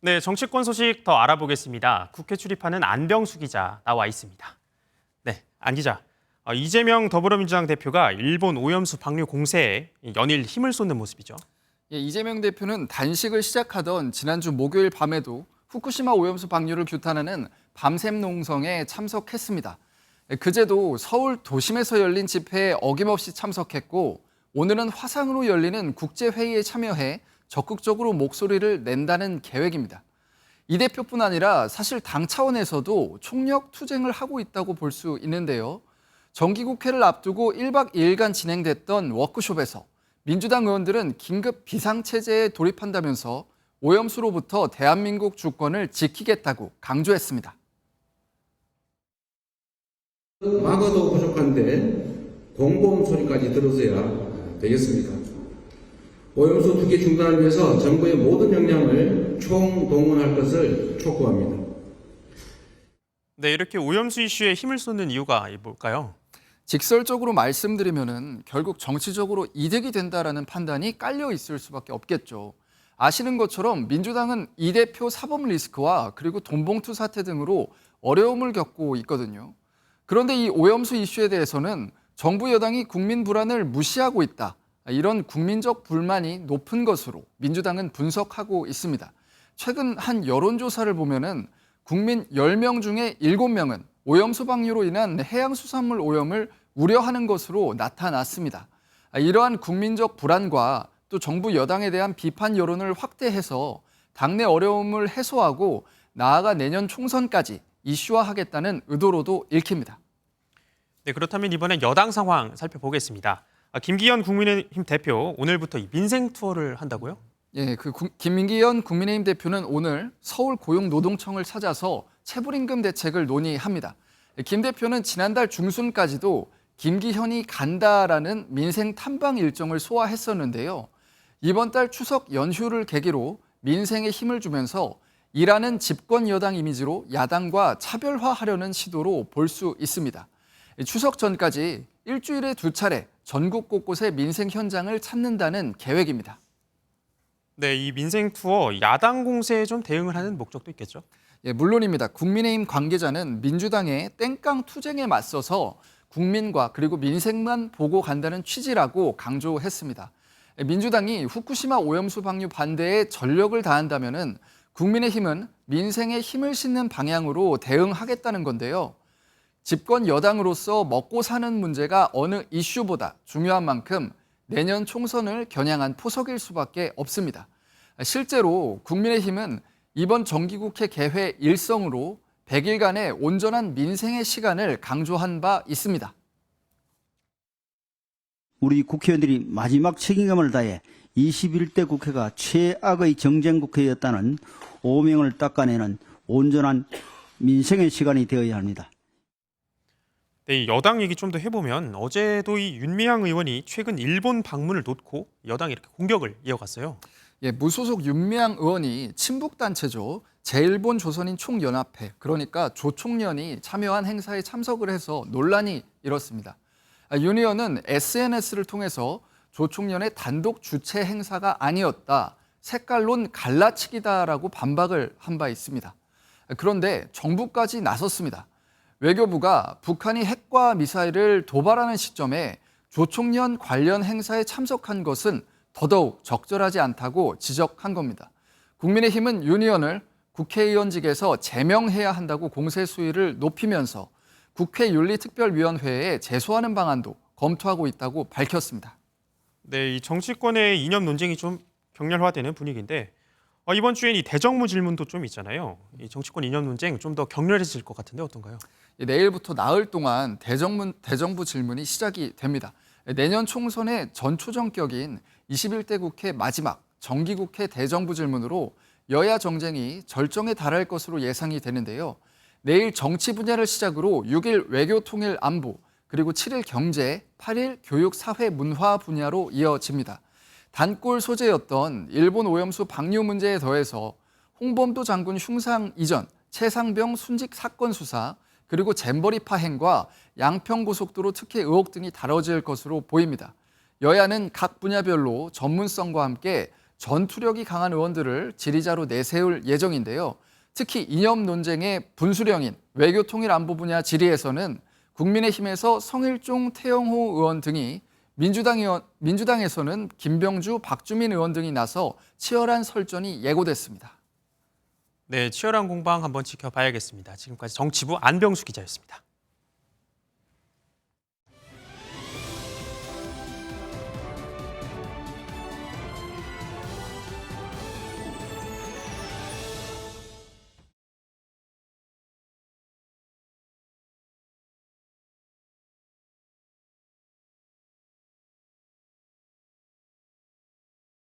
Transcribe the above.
네, 정치권 소식 더 알아보겠습니다. 국회 출입하는 안병수 기자 나와 있습니다. 네, 안 기자. 이재명 더불어민주당 대표가 일본 오염수 방류 공세에 연일 힘을 쏟는 모습이죠. 이재명 대표는 단식을 시작하던 지난주 목요일 밤에도 후쿠시마 오염수 방류를 규탄하는 밤샘 농성에 참석했습니다. 그제도 서울 도심에서 열린 집회에 어김없이 참석했고 오늘은 화상으로 열리는 국제회의에 참여해 적극적으로 목소리를 낸다는 계획입니다. 이 대표뿐 아니라 사실 당 차원에서도 총력 투쟁을 하고 있다고 볼 수 있는데요. 정기국회를 앞두고 1박 2일간 진행됐던 워크숍에서 민주당 의원들은 긴급 비상체제에 돌입한다면서 오염수로부터 대한민국 주권을 지키겠다고 강조했습니다. 막아도 부족한데 공범 소리까지 들어서야 되겠습니까? 오염수 투기 중단을 위해서 정부의 모든 역량을 총동원할 것을 촉구합니다. 네, 이렇게 오염수 이슈에 힘을 쏟는 이유가 뭘까요? 직설적으로 말씀드리면은 결국 정치적으로 이득이 된다라는 판단이 깔려 있을 수밖에 없겠죠. 아시는 것처럼 민주당은 이 대표 사법 리스크와 그리고 돈봉투 사태 등으로 어려움을 겪고 있거든요. 그런데 이 오염수 이슈에 대해서는 정부 여당이 국민 불안을 무시하고 있다. 이런 국민적 불만이 높은 것으로 민주당은 분석하고 있습니다. 최근 한 여론조사를 보면은 국민 10명 중에 7명은 오염수 방류로 인한 해양수산물 오염을 우려하는 것으로 나타났습니다. 이러한 국민적 불안과 또 정부 여당에 대한 비판 여론을 확대해서 당내 어려움을 해소하고 나아가 내년 총선까지 이슈화하겠다는 의도로도 읽힙니다. 네, 그렇다면 이번엔 여당 상황 살펴보겠습니다. 김기현 국민의힘 대표 오늘부터 민생 투어를 한다고요? 김기현 국민의힘 대표는 오늘 서울 고용노동청을 찾아서 체불임금 대책을 논의합니다. 김 대표는 지난달 중순까지도 김기현이 간다라는 민생 탐방 일정을 소화했었는데요. 이번 달 추석 연휴를 계기로 민생에 힘을 주면서 일하는 집권 여당 이미지로 야당과 차별화하려는 시도로 볼 수 있습니다. 추석 전까지 일주일에 2차례 전국 곳곳의 민생 현장을 찾는다는 계획입니다. 네, 이 민생 투어 야당 공세에 좀 대응을 하는 목적도 있겠죠? 물론입니다. 국민의힘 관계자는 민주당의 땡깡 투쟁에 맞서서 국민과 그리고 민생만 보고 간다는 취지라고 강조했습니다. 민주당이 후쿠시마 오염수 방류 반대에 전력을 다한다면은 국민의힘은 민생에 힘을 싣는 방향으로 대응하겠다는 건데요. 집권 여당으로서 먹고 사는 문제가 어느 이슈보다 중요한 만큼 내년 총선을 겨냥한 포석일 수밖에 없습니다. 실제로 국민의힘은 이번 정기국회 개회 일성으로 100일간의 온전한 민생의 시간을 강조한 바 있습니다. 우리 국회의원들이 마지막 책임감을 다해 21대 국회가 최악의 정쟁국회였다는 오명을 닦아내는 온전한 민생의 시간이 되어야 합니다. 네, 여당 얘기 좀 더 해보면 어제도 이 윤미향 의원이 최근 일본 방문을 놓고 여당이 이렇게 공격을 이어갔어요. 무소속 윤미향 의원이 친북단체죠. 제일본 조선인 총연합회, 그러니까 조총련이 참여한 행사에 참석을 해서 논란이 일었습니다. 윤 의원은 SNS를 통해서 조총련의 단독 주최 행사가 아니었다, 색깔론 갈라치기다라고 반박을 한 바 있습니다. 그런데 정부까지 나섰습니다. 외교부가 북한이 핵과 미사일을 도발하는 시점에 조총련 관련 행사에 참석한 것은 더더욱 적절하지 않다고 지적한 겁니다. 국민의힘은 윤 의원을 국회의원직에서 제명해야 한다고 공세 수위를 높이면서 국회윤리특별위원회에 제소하는 방안도 검토하고 있다고 밝혔습니다. 네, 이 정치권의 이념 논쟁이 좀 격렬화되는 분위기인데 이번 주엔 이 대정부 질문도 좀 있잖아요. 이 정치권 이념 논쟁 좀 더 격렬해질 것 같은데 어떤가요? 내일부터 나흘 동안 대정부 질문이 시작이 됩니다. 내년 총선의 전초전격인 21대 국회 마지막 정기국회 대정부 질문으로 여야 정쟁이 절정에 달할 것으로 예상이 되는데요. 내일 정치 분야를 시작으로 6일 외교통일 안보, 그리고 7일 경제, 8일 교육 사회 문화 분야로 이어집니다. 단골 소재였던 일본 오염수 방류 문제에 더해서 홍범도 장군 흉상 이전, 최상병 순직 사건 수사, 그리고 잼버리 파행과 양평고속도로 특혜 의혹 등이 다뤄질 것으로 보입니다. 여야는 각 분야별로 전문성과 함께 전투력이 강한 의원들을 지리자로 내세울 예정인데요. 특히 이념 논쟁의 분수령인 외교통일안보 분야 질의에서는 국민의힘에서 성일종, 태영호 의원 등이 민주당에서는 김병주, 박주민 의원 등이 나서 치열한 설전이 예고됐습니다. 네, 치열한 공방 한번 지켜봐야겠습니다. 지금까지 정치부 안병수 기자였습니다.